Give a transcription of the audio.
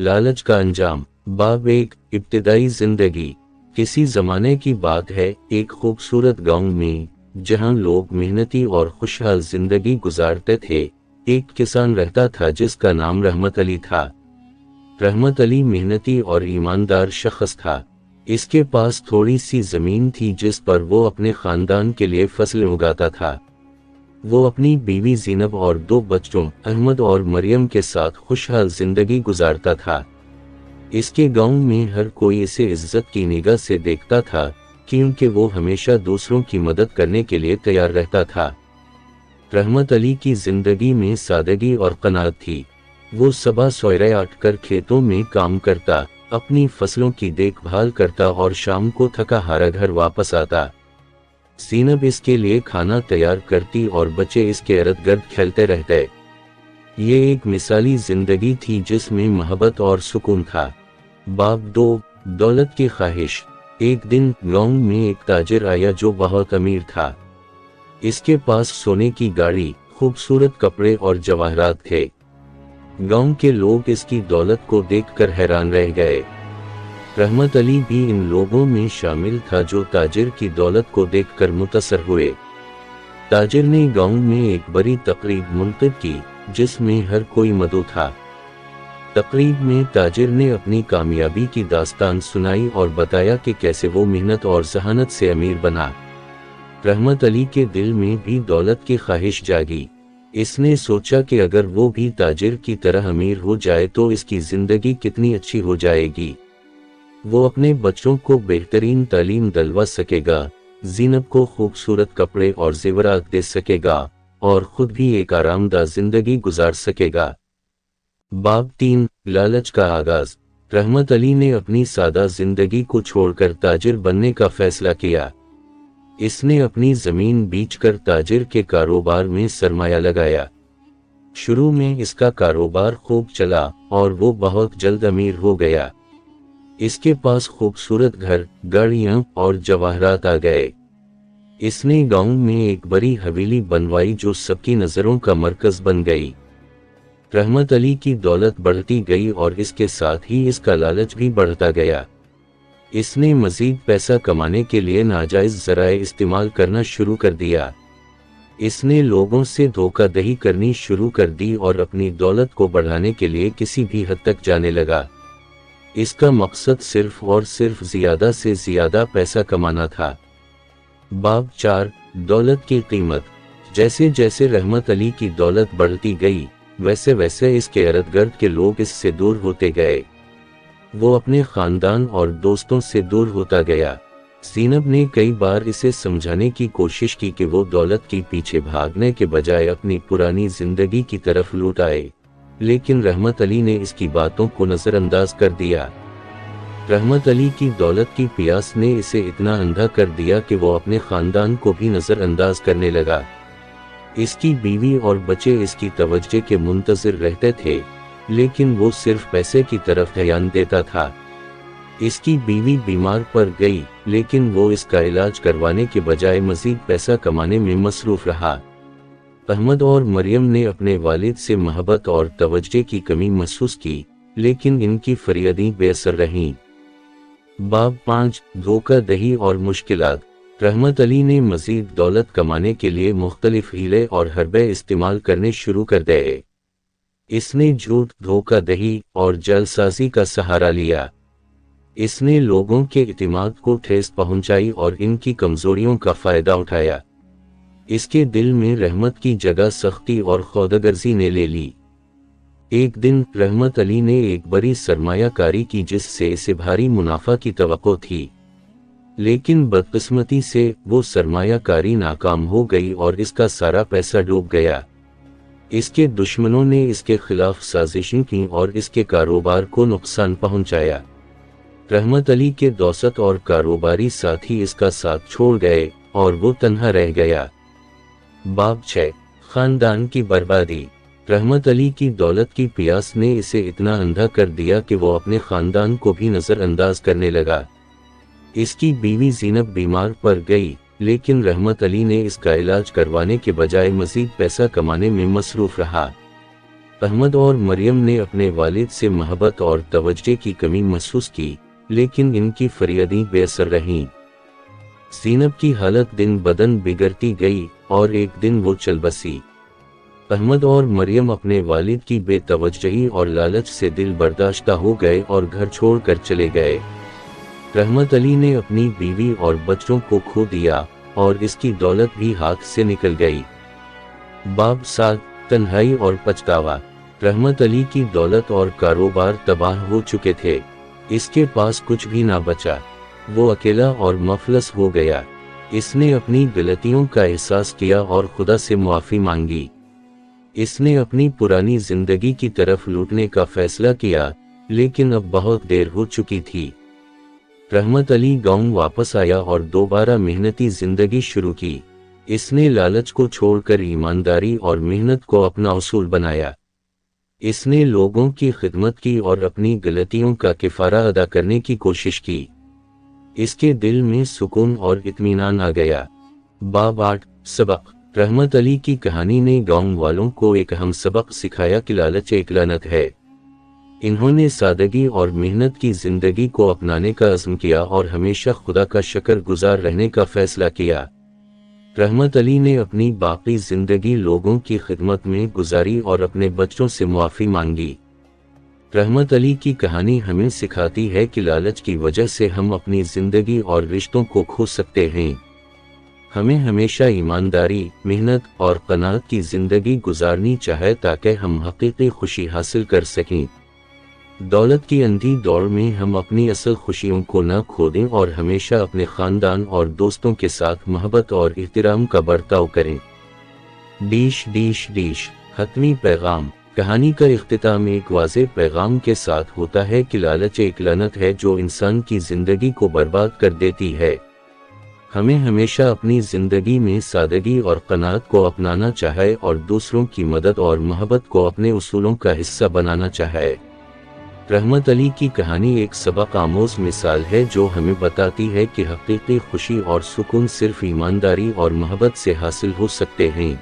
लालच का अंजाम। बाब एक, इब्तिदाई जिंदगी। किसी जमाने की बात है, एक खूबसूरत गांव में, जहां लोग मेहनती और खुशहाल जिंदगी गुजारते थे, एक किसान रहता था जिसका नाम रहमत अली था। रहमत अली मेहनती और ईमानदार शख्स था। इसके पास थोड़ी सी जमीन थी जिस पर वो अपने खानदान के लिए फसलें उगाता था। वो अपनी बीवी ज़ीनब और 2 बच्चों अहमद और मरियम के साथ खुशहाल जिंदगी गुजारता था। इसके गांव में हर कोई इसे इज्जत की निगाह से देखता था, क्योंकि वो हमेशा दूसरों की मदद करने के लिए तैयार रहता था। रहमत अली की जिंदगी में सादगी और कनात थी। वो सुबह सवेरे उठकर खेतों में काम करता, अपनी फसलों की देखभाल करता और शाम को थका हारा घर वापस आता। ज़ीनब इसके लिए खाना तैयार करती और बच्चे इसके इर्द गिर्द खेलते रहते। ये एक मिसाली जिंदगी थी जिसमें मोहब्बत और सुकून था। बाब 2, दौलत की ख्वाहिश। एक दिन गांव में एक ताजिर आया जो बहुत अमीर था। इसके पास सोने की गाड़ी, खूबसूरत कपड़े और जवाहरात थे। गांव के लोग इसकी दौलत को देखकर हैरान रह गए। रहमत अली भी इन लोगों में शामिल था जो ताजिर की दौलत को देखकर मुतासर हुए। ताजिर ने गांव में एक बड़ी तकरीब मुनक़िद की जिसमें हर कोई मदऊ था। तकरीब में ताजिर ने अपनी कामयाबी की दास्तान सुनाई और बताया कि कैसे वो मेहनत और ज़हानत से अमीर बना। रहमत अली के दिल में भी दौलत की ख्वाहिश जागी। इसने सोचा कि अगर वो भी ताजिर की तरह अमीर हो जाए तो इसकी ज़िंदगी कितनी अच्छी हो जाएगी। वो अपने बच्चों को बेहतरीन तालीम दिलवा सकेगा, ज़ीनब को खूबसूरत कपड़े और ज़ेवरात दे सकेगा और खुद भी एक आरामदाह जिंदगी गुजार सकेगा। बाब 3, लालच का आगाज। रहमत अली ने अपनी सादा जिंदगी को छोड़कर ताजिर बनने का फैसला किया। इसने अपनी जमीन बेचकर ताजिर के कारोबार में सरमाया लगाया। शुरू में इसका कारोबार खूब चला और वो बहुत जल्द अमीर हो गया। इसके पास खूबसूरत घर, गाड़ियां और जवाहरात आ गए। इसने गांव में एक बड़ी हवेली बनवाई जो सबकी नजरों का मरकज बन गई। रहमत अली की दौलत बढ़ती गई और इसके साथ ही इसका लालच भी बढ़ता गया। इसने मजीद पैसा कमाने के लिए नाजायज ज़राए इस्तेमाल करना शुरू कर दिया। इसने लोगों से धोखाधड़ी करनी शुरू कर दी और अपनी दौलत को बढ़ाने के लिए किसी भी हद तक जाने लगा। इसका मकसद सिर्फ और सिर्फ ज़्यादा से ज़्यादा पैसा कमाना था। बाब 4, दौलत की कीमत। जैसे जैसे रहमत अली की दौलत बढ़ती गई, वैसे वैसे इसके इर्द गिर्द के लोग इससे दूर होते गए। वो अपने खानदान और दोस्तों से दूर होता गया। ज़ीनब ने कई बार इसे समझाने की कोशिश की कि वो दौलत के पीछे भागने के बजाय अपनी पुरानी जिंदगी की तरफ लौट आए, लेकिन रहमत अली ने इसकी बातों को नज़रअंदाज कर दिया। रहमत अली की दौलत की प्यास ने इसे इतना अंधा कर दिया कि वो अपने खानदान को भी नज़रअंदाज करने लगा। इसकी बीवी और बच्चे इसकी तवज्जो के मुंतज़िर रहते थे, लेकिन वो सिर्फ पैसे की तरफ ध्यान देता था। इसकी बीवी बीमार पड़ गई, लेकिन वो इसका इलाज करवाने के बजाय मजीद पैसा कमाने में मसरूफ रहा। अहमद और मरियम ने अपने वालिद से मोहब्बत और तवज्जो की कमी महसूस की, लेकिन इनकी फरियादें बेअसर रहीं। बाब 5, धोखाधड़ी और मुश्किलात। रहमत अली ने मजीद दौलत कमाने के लिए मुख्तलिफ हीले और हरबे इस्तेमाल करने शुरू कर दिए। इसने झूठ, धोखाधड़ी और जालसाजी का सहारा लिया। इसने लोगों के इतिमाद को ठेस पहुंचाई और इनकी कमजोरियों का फायदा उठाया। इसके दिल में रहमत की जगह सख्ती और खुदगर्जी ने ले ली। एक दिन रहमत अली ने एक बड़ी सरमायाकारी की जिससे इसे भारी मुनाफा की तवक्को थी, लेकिन बदकिस्मती से वो सरमायाकारी नाकाम हो गई और इसका सारा पैसा डूब गया। इसके दुश्मनों ने इसके खिलाफ साजिशें की और इसके कारोबार को नुकसान पहुंचाया। रहमत अली के दौसत और कारोबारी साथी इसका साथ छोड़ गए और वो तन्हा रह गया। बाब 6, खानदान की बर्बादी। रहमत अली की दौलत की प्यास ने इसे इतना अंधा कर दिया कि वो अपने खानदान को भी नज़रअंदाज करने लगा। इसकी बीवी ज़ीनब बीमार पड़ गई, लेकिन रहमत अली ने इसका इलाज करवाने के बजाय मजीद पैसा कमाने में मसरूफ रहा। احمد اور مریم نے اپنے والد سے محبت اور توجہ کی کمی محسوس کی، لیکن ان کی فریادیں بے اثر رہیں۔ زینب کی حالت دن بدن بگڑتی گئی اور ایک دن وہ چل بسی۔ احمد اور مریم اپنے والد کی بے توجہی اور لالچ سے دل برداشتہ ہو گئے اور گھر چھوڑ کر چلے گئے۔ رحمت علی نے اپنی بیوی اور بچوں کو کھو دیا اور اس کی دولت بھی ہاتھ سے نکل گئی۔ باب 7 تنہائی اور پچھتاوا۔ رحمت علی کی دولت اور کاروبار تباہ ہو چکے تھے، اس کے پاس کچھ بھی نہ بچا، وہ اکیلا اور مفلس ہو گیا۔ اس نے اپنی غلطیوں کا احساس کیا اور خدا سے معافی مانگی۔ اس نے اپنی پرانی زندگی کی طرف لوٹنے کا فیصلہ کیا، لیکن اب بہت دیر ہو چکی تھی۔ رحمت علی گاؤں واپس آیا اور دوبارہ محنتی زندگی شروع کی۔ اس نے لالچ کو چھوڑ کر ایمانداری اور محنت کو اپنا اصول بنایا۔ اس نے لوگوں کی خدمت کی اور اپنی غلطیوں کا کفارہ ادا کرنے کی کوشش کی۔ اس کے دل میں سکون اور اطمینان آ گیا۔ باب 8 سبق۔ رحمت علی کی کہانی نے گاؤں والوں کو ایک اہم سبق سکھایا کہ لالچ ایک لعنت ہے۔ انہوں نے سادگی اور محنت کی زندگی کو اپنانے کا عزم کیا اور ہمیشہ خدا کا شکر گزار رہنے کا فیصلہ کیا۔ رحمت علی نے اپنی باقی زندگی لوگوں کی خدمت میں گزاری اور اپنے بچوں سے معافی مانگی۔ رحمت علی کی کہانی ہمیں سکھاتی ہے کہ لالچ کی وجہ سے ہم اپنی زندگی اور رشتوں کو کھو سکتے ہیں۔ ہمیں ہمیشہ ایمانداری، محنت اور قناعت کی زندگی گزارنی چاہیے تاکہ ہم حقیقی خوشی حاصل کر سکیں۔ دولت کی اندھی دوڑ میں ہم اپنی اصل خوشیوں کو نہ کھو دیں اور ہمیشہ اپنے خاندان اور دوستوں کے ساتھ محبت اور احترام کا برتاؤ کریں۔ حتمی پیغام۔ کہانی کا اختتام ایک واضح پیغام کے ساتھ ہوتا ہے کہ لالچ ایک لعنت ہے جو انسان کی زندگی کو برباد کر دیتی ہے۔ ہمیں ہمیشہ اپنی زندگی میں سادگی اور قناعت کو اپنانا چاہیے اور دوسروں کی مدد اور محبت کو اپنے اصولوں کا حصہ بنانا چاہیے۔ رحمت علی کی کہانی ایک سبق آموز مثال ہے جو ہمیں بتاتی ہے کہ حقیقی خوشی اور سکون صرف ایمانداری اور محبت سے حاصل ہو سکتے ہیں۔